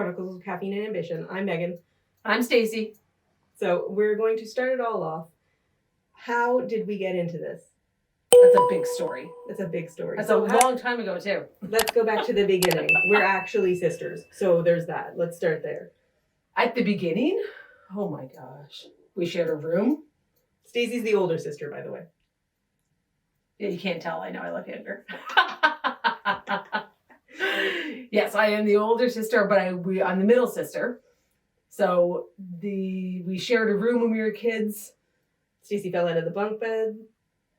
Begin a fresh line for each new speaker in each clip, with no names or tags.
Chronicles of Caffeine and Ambition. I'm Megan.
I'm Stacy.
So we're going to start it all off. How did we get into this?
That's a big story.
That's a big story.
That's a long time ago, too.
Let's go back to the beginning. We're actually sisters. So there's that. Let's start there.
At the beginning? Oh my gosh. We shared a room.
Stacy's the older sister, by the way.
Yeah, you can't tell. I know I look younger. Yes, I am the older sister, but I'm the middle sister. So we shared a room when we were kids.
Stacy fell out of the bunk bed.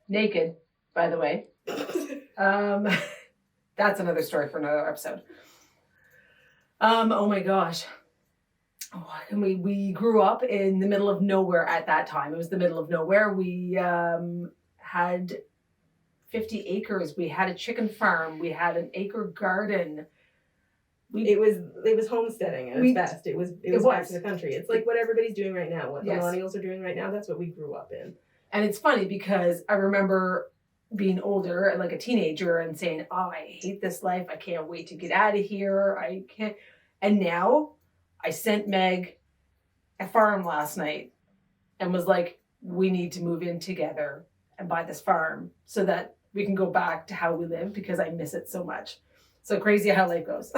Naked, by the way. That's another story for another episode. Oh my gosh. And we grew up in the middle of nowhere at that time. It was the middle of nowhere. We had 50 acres. We had a chicken farm. We had an acre garden.
It was homesteading at its best. It was back to the country. It's like what everybody's doing right now. What the millennials are doing right now. That's what we grew up in.
And it's funny because I remember being older, like a teenager, and saying, "Oh, I hate this life. I can't wait to get out of here. I can't." And now, I sent Meg a farm last night, and was like, "We need to move in together and buy this farm so that we can go back to how we live because I miss it so much." So crazy how life goes.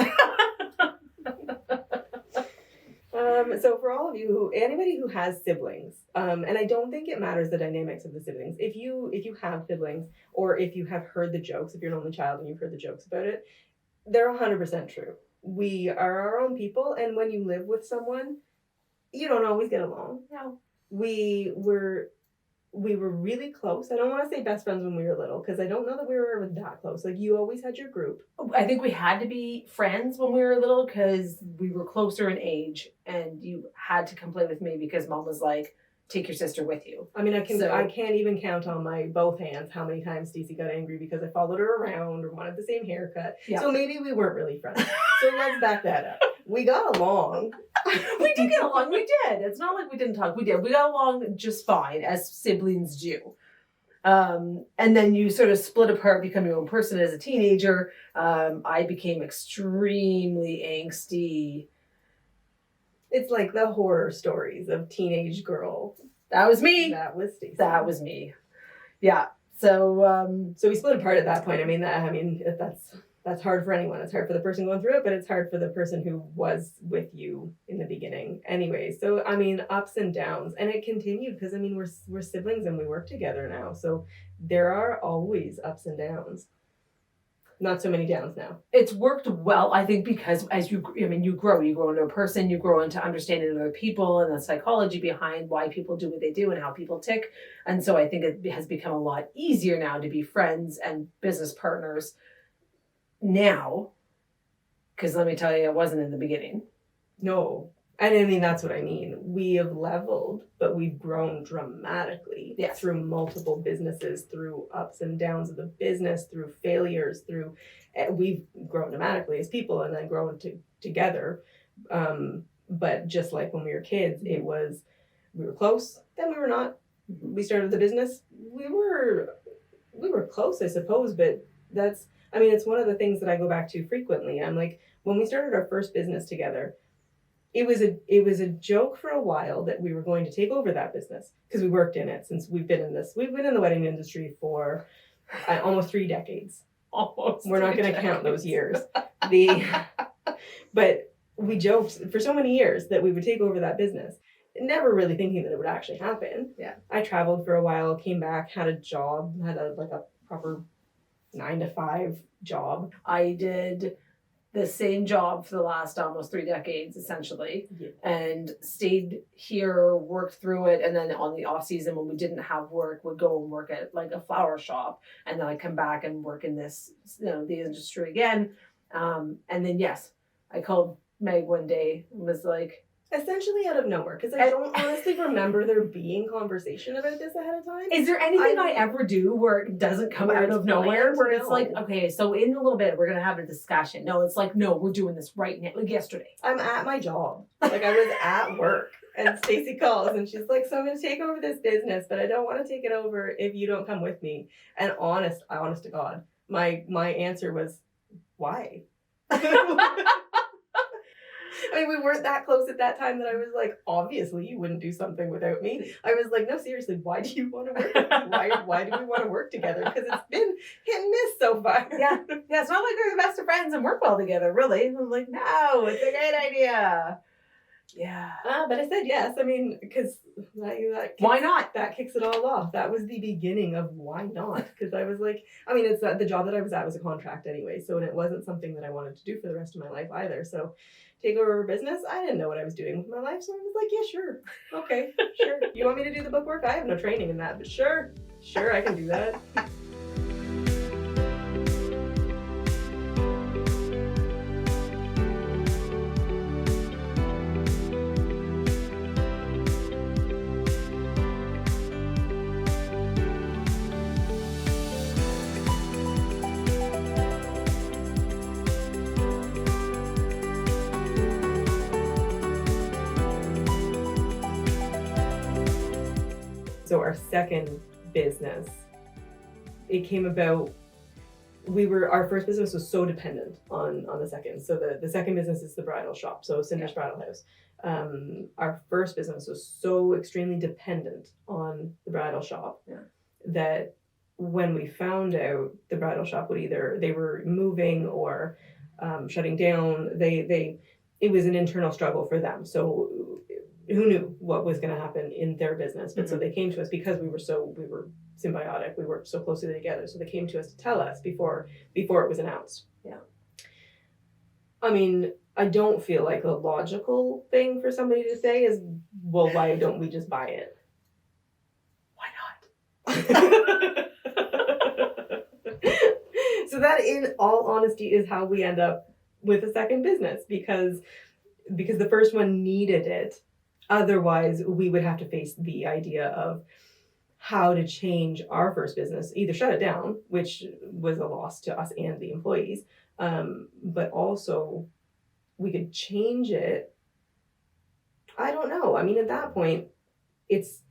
So for all of you, anybody who has siblings, and I don't think it matters the dynamics of the siblings. If you have siblings, or if you have heard the jokes, if you're an only child and you've heard the jokes about it, they're 100% true. We are our own people, and when you live with someone, you don't always get along.
No.
We were really close. I don't want to say best friends when we were little, because I don't know that we were ever that close. Like, you always had your group.
I think we had to be friends when we were little because we were closer in age, and you had to come play with me because Mom was like, "Take your sister with you."
I mean, I can't even count on my both hands how many times Stacey got angry because I followed her around or wanted the same haircut. Yeah. So maybe we weren't really friends. So let's back that up. We got along.
We did get along. We did. It's not like we didn't talk. We did. We got along just fine, as siblings do. And then you sort of split apart, become your own person as a teenager. I became extremely angsty.
It's like the horror stories of teenage girl.
That was me.
That was Stacey.
That was me. Yeah. So
we split apart at that point. I mean, that's hard for anyone. It's hard for the person going through it, but it's hard for the person who was with you in the beginning. Anyway, so I mean, ups and downs, and it continued because I mean, we're siblings and we work together now. So there are always ups and downs. Not so many downs now.
It's worked well, I think, because as you grow into a person, you grow into understanding other people and the psychology behind why people do what they do and how people tick. And so I think it has become a lot easier now to be friends and business partners now, because let me tell you, it wasn't in the beginning.
No. And I mean, that's what I mean. We have leveled, but we've grown dramatically through multiple businesses, through ups and downs of the business, through failures, we've grown dramatically as people and then grown together. But just like when we were kids, we were close, then we were not. We started the business. We were close, I suppose, but it's one of the things that I go back to frequently. I'm like, when we started our first business together, it was a joke for a while that we were going to take over that business because we worked in it since we've been in the wedding industry for almost 3 decades. We're not going to count those years. But we joked for so many years that we would take over that business, never really thinking that it would actually happen.
Yeah.
I traveled for a while, came back, had a job, had a proper 9-to-5 job.
I did the same job for the last almost 3 decades, essentially, and stayed here, worked through it, and then on the off season when we didn't have work, would go and work at like a flower shop, and then I'd come back and work in this, the industry again. And then I called Meg one day and was like,
essentially out of nowhere, because I don't honestly remember there being conversation about this ahead of time.
Is there anything I ever do where it doesn't come out of nowhere? Where it's like, okay, so in a little bit we're gonna have a discussion. No, it's like, no, we're doing this right now, like yesterday.
I'm at my job. Like, I was at work and Stacey calls and she's like, so I'm gonna take over this business, but I don't want to take it over if you don't come with me. And honest to God, my answer was, why? I mean, we weren't that close at that time that I was like, obviously you wouldn't do something without me. I was like, no, seriously, why do you want to work? Why do we want to work together? Because it's been hit and miss so far.
Yeah, it's not like we're the best of friends and work well together, really. I'm like, no, it's a great idea. Yeah.
But I said yes. I mean, because
why not?
That kicks it all off. That was the beginning of why not. Because I was like, I mean, it's the job that I was at was a contract anyway, so and it wasn't something that I wanted to do for the rest of my life either. So take over a business, I didn't know what I was doing with my life, so I was like, yeah, sure, okay, sure. You want me to do the bookwork? I have no training in that, but sure, I can do that. So our second business, it came about, our first business was so dependent on the second. So the second business is the bridal shop, so Sinders Bridal House. Our first business was so extremely dependent on the bridal shop that when we found out the bridal shop would either, they were moving or shutting down, it was an internal struggle for them. So who knew what was going to happen in their business? But so they came to us because we were symbiotic. We worked so closely together. So they came to us to tell us before it was announced. Yeah. I mean, I don't feel like a logical thing for somebody to say is, well, why don't we just buy it? Why not? So that, in all honesty, is how we end up with a second business, because the first one needed it. Otherwise, we would have to face the idea of how to change our first business, either shut it down, which was a loss to us and the employees, but also we could change it. I don't know. I mean, at that point, it's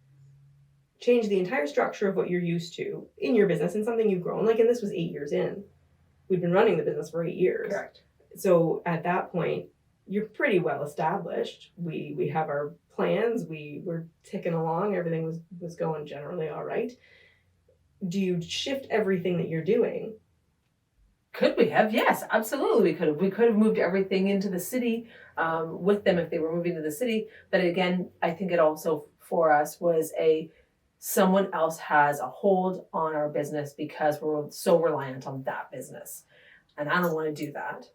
change the entire structure of what you're used to in your business and something you've grown. And this was 8 years in. We'd been running the business for 8 years.
Correct.
So at that point, you're pretty well established. We have our plans. We were ticking along. Everything was going generally all right. Do you shift everything that you're doing?
Could we have? Yes, absolutely we could have. We could have moved everything into the city with them if they were moving to the city. But again, I think it also for us was someone else has a hold on our business because we're so reliant on that business. And I don't want to do that.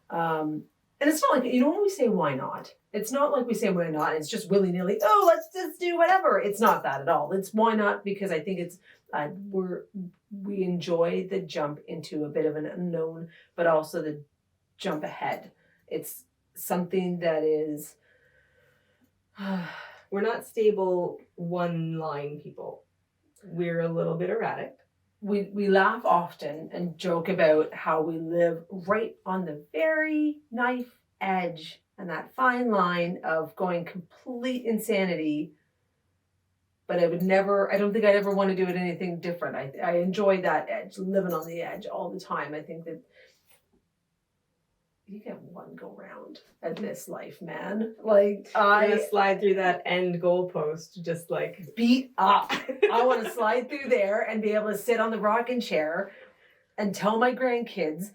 And it's not like, when we say why not, it's not like we say why not, it's just willy-nilly, oh, let's just do whatever. It's not that at all. It's why not, because I think it's, we enjoy the jump into a bit of an unknown, but also the jump ahead. It's something that is...
We're not stable one-line people. We're a little bit erratic.
We laugh often and joke about how we live right on the very knife edge and that fine line of going complete insanity. But I don't think I'd ever want to do it anything different. I enjoy that edge, living on the edge all the time. I think that you get one go round at this life, man. Like,
I'm gonna slide through that end goalpost, just like
beat up. I want to slide through there and be able to sit on the rocking chair and tell my grandkids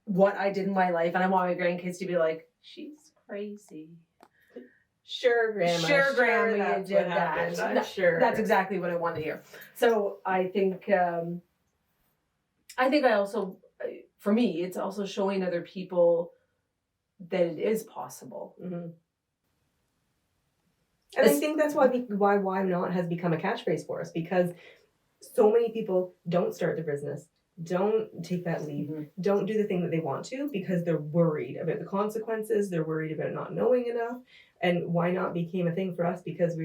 what I did in my life, and I want my grandkids to be like, she's crazy.
Sure, Grandma.
Sure, Grandma, you did that.
I'm sure.
That's exactly what I want to hear. So I think I also, for me, it's also showing other people that it is possible.
Mm-hmm. And I think that's why not has become a catchphrase for us, because so many people don't start their business, don't take that leap, don't do the thing that they want to because they're worried about the consequences, they're worried about not knowing enough. And why not became a thing for us because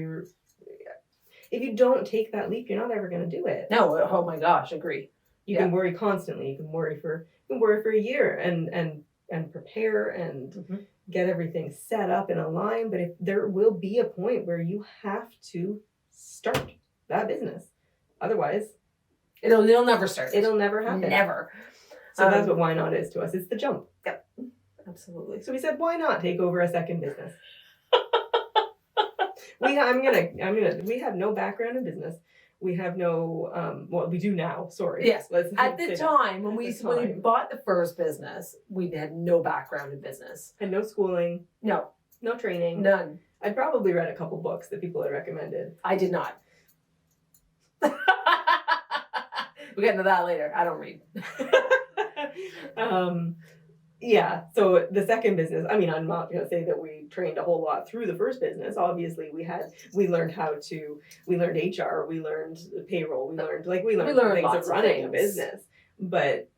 if you don't take that leap, you're not ever going to do it.
No, oh my gosh, agree.
You can worry constantly. You can worry for a year and prepare and get everything set up in a line. But there will be a point where you have to start that business. Otherwise,
it'll never start.
It'll never happen.
Never.
So that's what why not is to us. It's the jump.
Yep. Absolutely.
So we said, why not take over a second business? We have no background in business. We have no, well, we do now, sorry.
Yes.
Let's
At the time, when
At
we
the
when we
time.
bought the first business, we had no background in business.
And no schooling,
No,
no training.
none.
I'd probably read a couple books that people had recommended.
I did not. We'll get into that later. I don't read.
Yeah, so the second business, I mean, I'm not going to say that we trained a whole lot through the first business. Obviously, we learned HR, we learned payroll, we learned things of running a business. But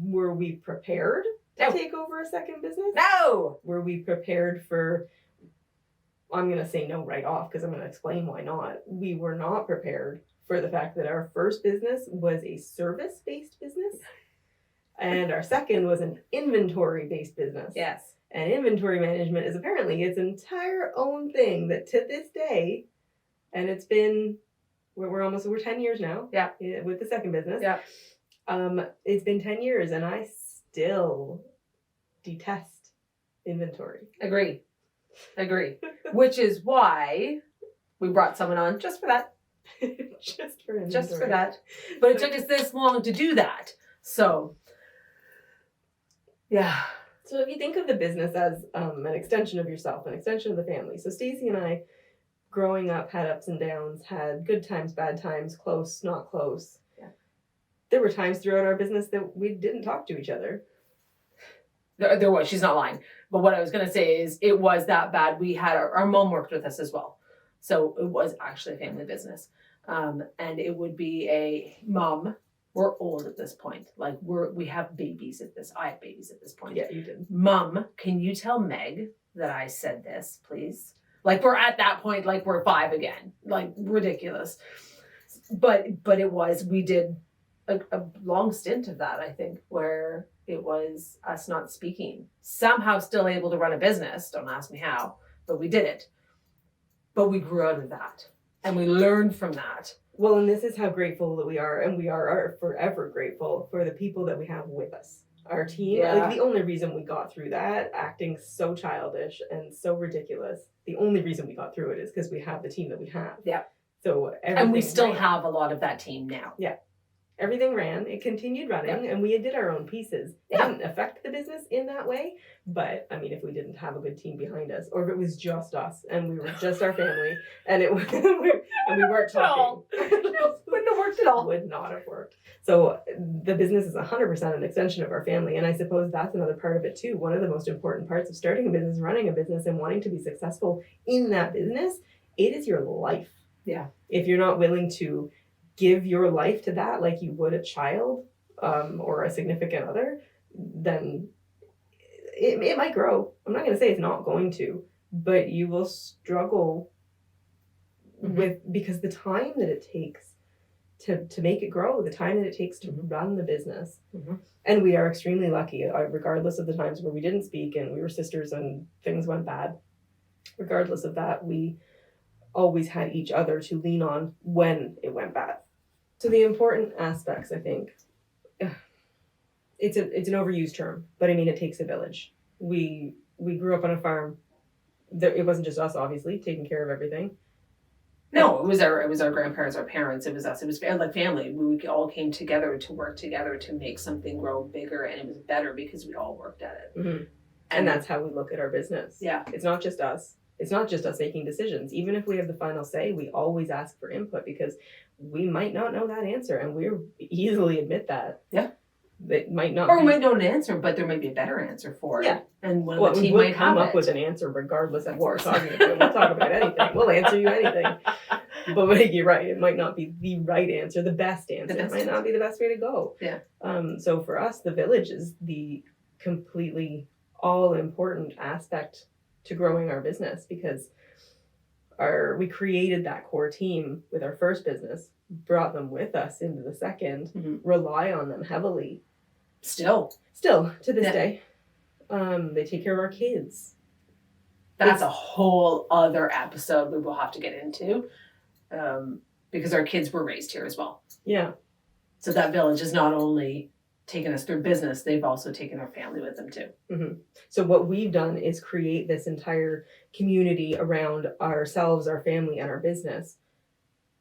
were we prepared to take over a second business?
No!
Were we prepared for, I'm going to say no right off because I'm going to explain why not. We were not prepared for the fact that our first business was a service-based business. And our second was an inventory-based business.
Yes.
And inventory management is apparently its entire own thing that to this day, and it's been, we're 10 years now.
Yeah.
With the second business.
Yeah.
It's been 10 years and I still detest inventory.
Agree. Which is why we brought someone on just for that.
Just for inventory.
Just for that. But it took us this long to do that. So, yeah.
So if you think of the business as an extension of yourself, an extension of the family. So Stacey and I, growing up, had ups and downs, had good times, bad times, close, not close.
Yeah.
There were times throughout our business that we didn't talk to each other.
There was. She's not lying. But what I was going to say is it was that bad. We had our mom worked with us as well. So it was actually a family business. And it would be a mom. We're old at this point. Like we have babies at this. I have babies at this point.
Yeah, you did.
Mom, can you tell Meg that I said this, please? Like we're at that point, like we're 5 again. Like ridiculous. But we did a long stint of that, I think, where it was us not speaking. Somehow still able to run a business. Don't ask me how, but we did it. But we grew out of that. And we learned from that.
Well, and this is how grateful that we are, and we are forever grateful for the people that we have with us. Our team,
Yeah.
like the only reason we got through that, acting so childish and so ridiculous, the only reason we got through it is because we have the team that we have.
Yeah.
So
and we still have a lot of that team now.
Yeah. Everything ran. It continued running, and we did our own pieces. It didn't affect the business in that way, but I mean, if we didn't have a good team behind us, or if it was just us and we were just our family, and we weren't talking,
wouldn't have worked at all.
Would not have worked. So the business is 100% an extension of our family, and I suppose that's another part of it too. One of the most important parts of starting a business, running a business, and wanting to be successful in that business, it is your life.
Yeah.
If you're not willing to give your life to that like you would a child or a significant other, then it might grow. I'm not going to say it's not going to, but you will struggle because the time that it takes to make it grow, the time that it takes to run the business. And we are extremely lucky, regardless of the times where we didn't speak and we were sisters and things went bad. Regardless of that, we always had each other to lean on when it went bad. So the important aspects, I think, it's an overused term, but I mean, it takes a village. We grew up on a farm. It wasn't just us, obviously, taking care of everything.
No, it was our grandparents, our parents, it was us. It was like family. We all came together to work together to make something grow bigger, and it was better because we all worked at it.
Mm-hmm. And that's how we look at our business.
Yeah.
It's not just us. It's not just us making decisions. Even if we have the final say, we always ask for input because we might not know that answer, and we easily admit that.
Yeah.
It might not.
Or we might know an answer, but there might be a better answer for it.
Yeah.
And one of the team might
come
have
up with an answer regardless of what we're talking about. We'll talk about anything. We'll answer you anything. But you're right. It might not be the right answer, the best answer. It might not be the best way to go.
Yeah.
So for us, the village is the completely all important aspect to growing our business because we created that core team with our first business, brought them with us into the second, rely on them heavily. Still to this day. They take care of our kids.
That's a whole other episode we will have to get into because our kids were raised here as well.
Yeah.
So that village is not only taken us through business, they've also taken our family with them too.
Mm-hmm. So what we've done is create this entire community around ourselves, our family, and our business.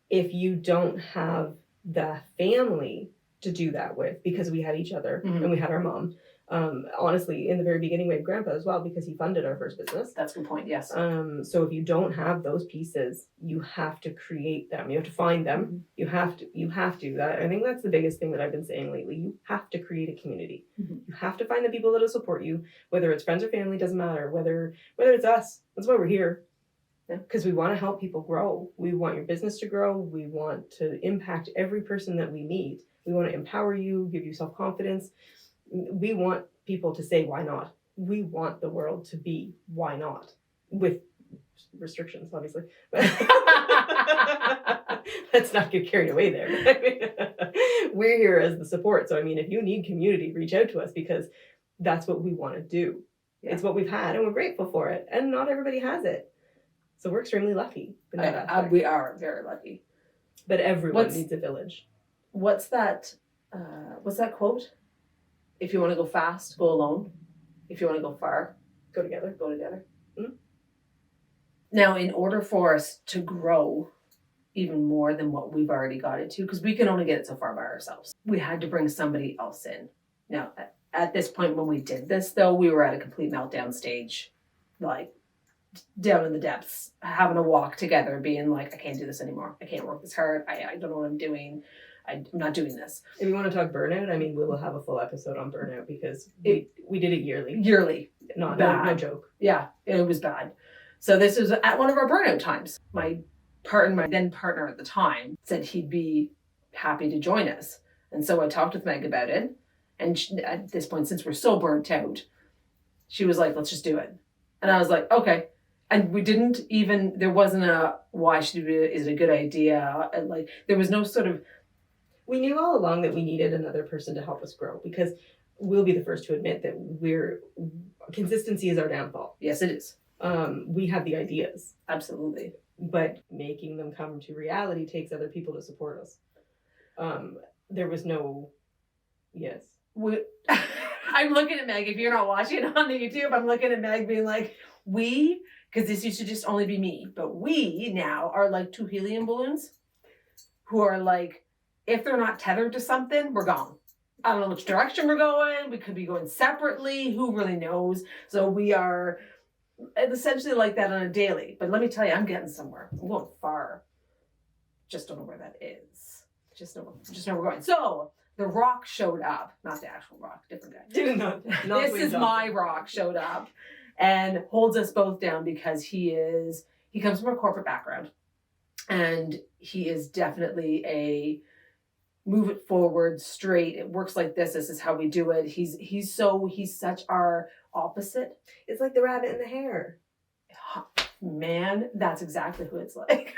If you don't have the family to do that with, because we had each other and we had our mom. Honestly, in the very beginning, we had grandpa as well because he funded our first business.
That's a good point, yes.
So if you don't have those pieces, you have to create them. You have to find them. You have to. I think that's the biggest thing that I've been saying lately. You have to create a community. You have to find the people that'll support you, whether it's friends or family, doesn't matter. Whether it's us. That's why we're here. Because we want to help people grow. We want your business to grow. We want to impact every person that we meet. We want to empower you, give you self-confidence. We want people to say, why not? We want the world to be, why not? With restrictions, obviously. Let's not get carried away there. We're here as the support. So, I mean, if you need community, reach out to us because that's what we want to do. Yeah. It's what we've had and we're grateful for it. And not everybody has it. So we're extremely lucky.
We are very lucky.
But everyone needs a village.
What's that quote? If you want to go fast, go alone. If you want to go far, go together. Mm-hmm. Now, in order for us to grow even more than what we've already got it to, because we can only get it so far by ourselves, we had to bring somebody else in. Now, at this point when we did this, though, we were at a complete meltdown stage, like down in the depths, having a walk together, being like, I can't do this anymore. I can't work this hard. I don't know what I'm doing. I'm not doing this.
If you want to talk burnout, I mean, we will have a full episode on burnout because we did it yearly. No joke.
Yeah, it was bad. So this was at one of our burnout times. My then partner at the time said he'd be happy to join us. And so I talked with Meg about it. And at this point, since we're so burnt out, she was like, let's just do it. And I was like, okay. And we didn't even, there wasn't why should we, is it a good idea? And like, there was no sort of.
We knew all along that we needed another person to help us grow because we'll be the first to admit that consistency is our downfall.
Yes, it is.
We have the ideas.
Absolutely.
But making them come to reality takes other people to support us. There was no, yes.
I'm looking at Meg, if you're not watching on the YouTube, I'm looking at Meg being like, because this used to just only be me, but we now are like two helium balloons who are like, if they're not tethered to something, we're gone. I don't know which direction we're going. We could be going separately. Who really knows? So we are essentially like that on a daily. But let me tell you, I'm getting somewhere. I'm going far. Just don't know where that is. Just know we're going. So the Rock showed up. Not the actual Rock, different guy. This is my Rock showed up and holds us both down because he comes from a corporate background. And he is definitely a move it forward, straight. It works like this. This is how we do it. He's such our opposite.
It's like the rabbit and the hare.
Man, that's exactly who it's like.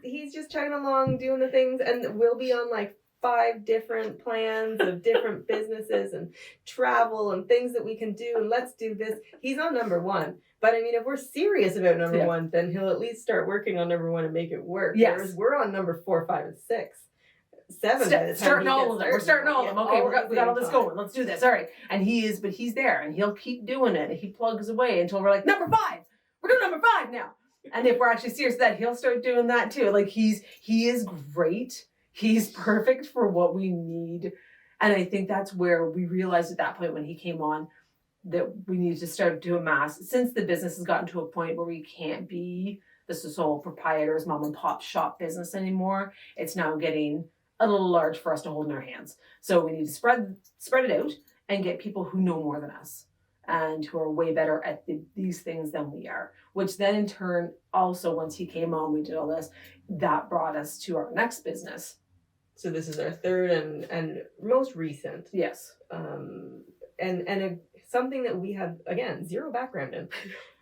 He's just chugging along, doing the things, and we'll be on like 5 different plans of different businesses and travel and things that we can do, and let's do this. He's on number 1. But I mean, if we're serious about number 1, then he'll at least start working on number 1 and make it work.
Yes.
Whereas we're on number 4, 5, and 6. 7.
Starting all of them. We're starting all of them. Okay, we got all this going. Let's do this. All right. And he's there and he'll keep doing it. And he plugs away until we're like, number 5. We're doing number 5 now. And if we're actually serious that he'll start doing that too. Like he is great. He's perfect for what we need. And I think that's where we realized at that point when he came on that we needed to start to amass, since the business has gotten to a point where we can't be the sole proprietor's mom and pop shop business anymore. It's now getting a little large for us to hold in our hands. So we need to spread it out and get people who know more than us and who are way better at these things than we are, which then in turn, also once he came on, we did all this, that brought us to our next business.
So this is our third and most recent.
Yes.
Something that we have, again, zero background in,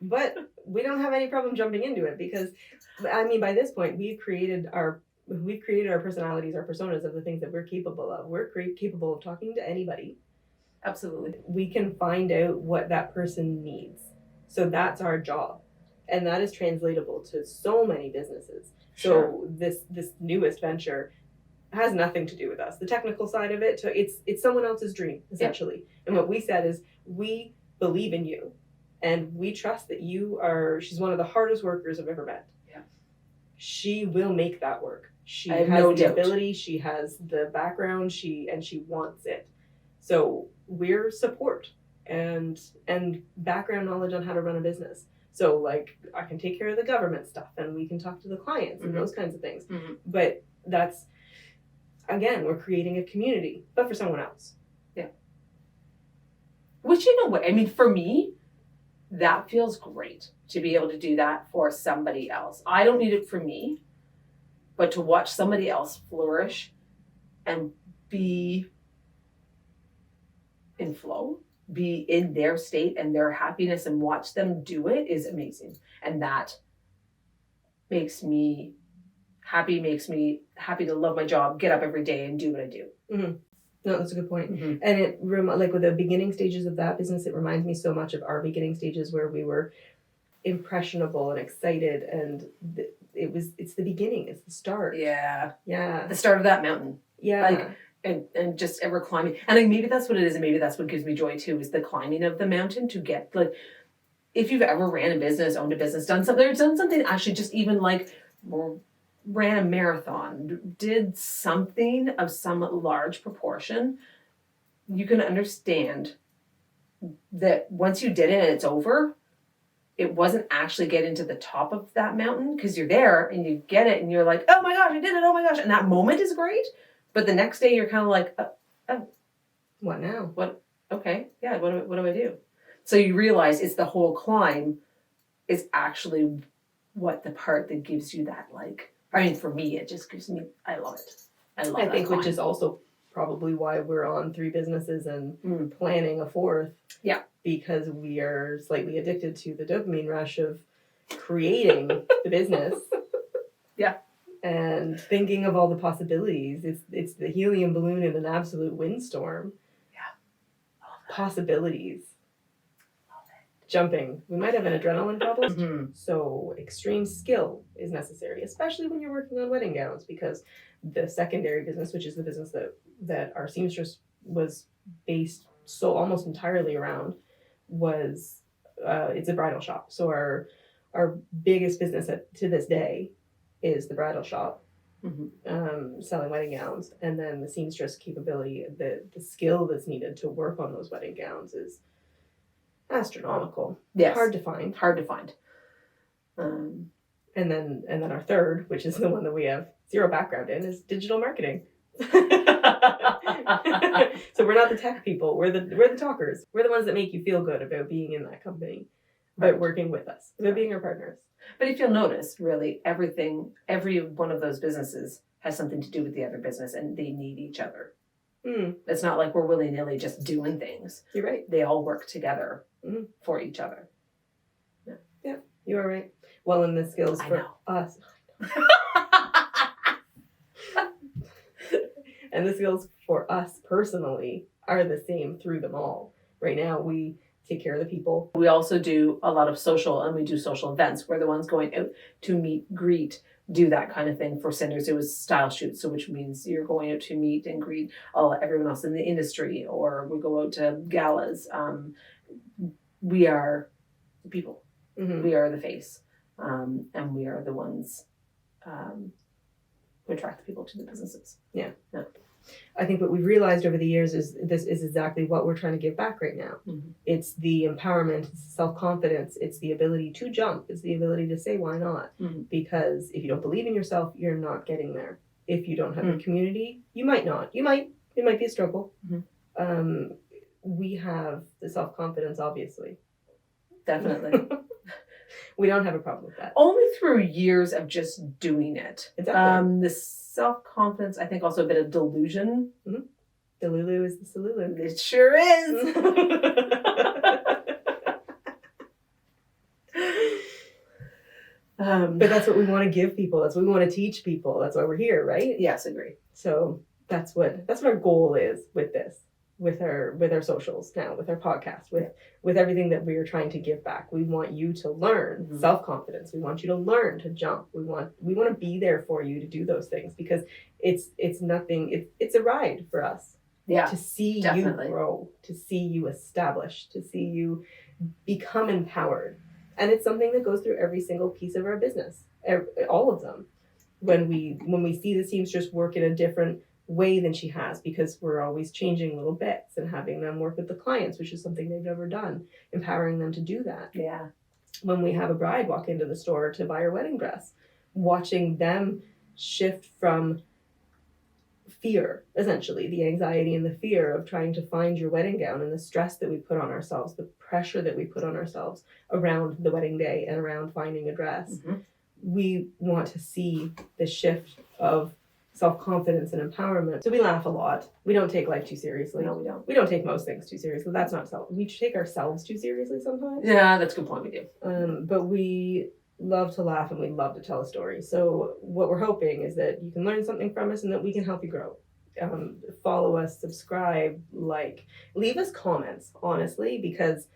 but we don't have any problem jumping into it because, I mean, by this point, we've created our personalities, our personas of the things that we're capable of. We're capable of talking to anybody.
Absolutely.
We can find out what that person needs. So that's our job. And that is translatable to so many businesses. Sure. So this newest venture has nothing to do with us. The technical side of it, so it's someone else's dream, essentially. And what we said is, we believe in you, and we trust that she's one of the hardest workers I've ever met.
Yeah.
She will make that work. She
I have
has
no
the
doubt.
ability, she has the background, she wants it. So we're support and background knowledge on how to run a business. So like, I can take care of the government stuff, and we can talk to the clients and those kinds of things. But that's, again, we're creating a community, but for someone else.
Yeah. Which, you know what, I mean, for me, that feels great to be able to do that for somebody else. I don't need it for me, but to watch somebody else flourish and be in flow, be in their state and their happiness, and watch them do it is amazing. And that makes me happy to love my job, get up every day and do what I do.
No, that's a good point. And it like with the beginning stages of that business, it reminds me so much of our beginning stages where we were impressionable and excited, and it's the beginning, it's the start.
Yeah.
The
start of that mountain.
Yeah.
And just ever climbing. And like, maybe that's what it is, and maybe that's what gives me joy too, is the climbing of the mountain to get, like, if you've ever ran a business, owned a business, done something, actually just even like ran a marathon, did something of some large proportion, you can understand that once you did it and it's over, it wasn't actually getting to the top of that mountain, because you're there and you get it and you're like, oh my gosh, I did it, oh my gosh. And that moment is great. But the next day you're kind of like,
what now?
What? Okay, yeah, what do I do? So you realize it's the whole climb is actually what the part that gives you that, like, I mean, for me, it just gives me, I love it. I think,
which is also probably why we're on 3 businesses and planning a 4th.
Yeah. Because
we are slightly addicted to the dopamine rush of creating the business.
Yeah.
And thinking of all the possibilities. It's the helium balloon in an absolute windstorm.
Yeah.
Possibilities. Jumping. We might have an adrenaline problem. So extreme skill is necessary, especially when you're working on wedding gowns, because the secondary business, which is the business that our seamstress was based so almost entirely around, was it's a bridal shop. So our biggest business to this day is the bridal shop, selling wedding gowns, and then the seamstress capability, the skill that's needed to work on those wedding gowns is astronomical.
Yes.
Hard to find. And then our third, which is the one that we have zero background in, is digital marketing. So we're not the tech people. We're the talkers. We're the ones that make you feel good about being in that company, but working with us, about being our partners.
But if you'll notice, really, every one of those businesses has something to do with the other business, and they need each other. It's not like we're willy-nilly just doing things.
You're right.
They all work together for each other.
Yeah, you are right. Well, and the skills for us. And the skills for us personally are the same through them all. Right now, we take care of the people.
We also do a lot of social, and we do social events. We're the ones going out to meet, greet, do that kind of thing. For Sinders, it was style shoots, so which means you're going out to meet and greet everyone else in the industry, or we go out to galas. We are the people. We are the face, and we are the ones who attract the people to the businesses.
Yeah. I think what we've realized over the years is this is exactly what we're trying to give back right now. It's the empowerment, it's the self-confidence, it's the ability to jump, it's the ability to say why not. Because if you don't believe in yourself, you're not getting there. If you don't have a community, you might not. It might be a struggle. We have the self-confidence, obviously.
Definitely.
We don't have a problem with that.
Only through years of just doing it.
Exactly.
The self-confidence, I think also a bit of delusion.
Delulu is the Salulu.
It sure is.
But that's what we want to give people. That's what we want to teach people. That's why we're here, right?
Yes, agree.
So that's what our goal is with this. with our socials now, with our podcast, with everything that we are trying to give back. We want you to learn self-confidence. We want you to learn to jump. We want to be there for you to do those things, because it's nothing. It's a ride for us.
Yeah,
to see
definitely.
you grow, to see you establish, to see you become empowered. And it's something that goes through every single piece of our business, all of them. When we see the seamstress work in a different way than she has, because we're always changing little bits and having them work with the clients, which is something they've never done, empowering them to do that.
Yeah.
When we have a bride walk into the store to buy her wedding dress, watching them shift from fear, essentially, the anxiety and the fear of trying to find your wedding gown, and the stress that we put on ourselves, the pressure that we put on ourselves around the wedding day and around finding a dress. We want to see the shift of self-confidence and empowerment. So we laugh a lot. We don't take life too seriously.
No, we don't.
We don't take most things too seriously. That's not self. We take ourselves too seriously sometimes.
Yeah, that's a good point. We do.
But we love to laugh and we love to tell a story. So what we're hoping is that you can learn something from us and that we can help you grow. Follow us, subscribe, leave us comments, honestly, because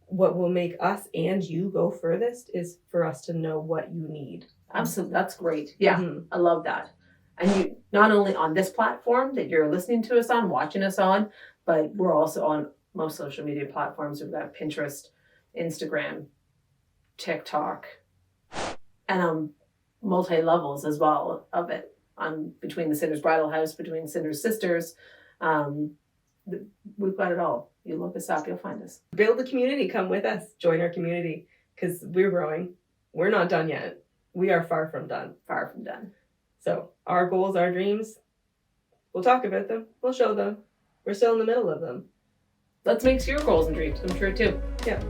what will make us and you go furthest is for us to know what you need.
Absolutely. That's great. Yeah, I love that. And you, not only on this platform that you're listening to us on, watching us on, but we're also on most social media platforms. We've got Pinterest, Instagram, TikTok, and on multi-levels as well of it, on between the Sinders Bridal House, between Sinders Sisters. We've got it all. You look us up, you'll find us.
Build the community. Come with us. Join our community, because we're growing. We're not done yet. We are far from done.
Far from done.
So our goals, our dreams, we'll talk about them. We'll show them. We're still in the middle of them.
Let's make your goals and dreams come true too.
Yeah.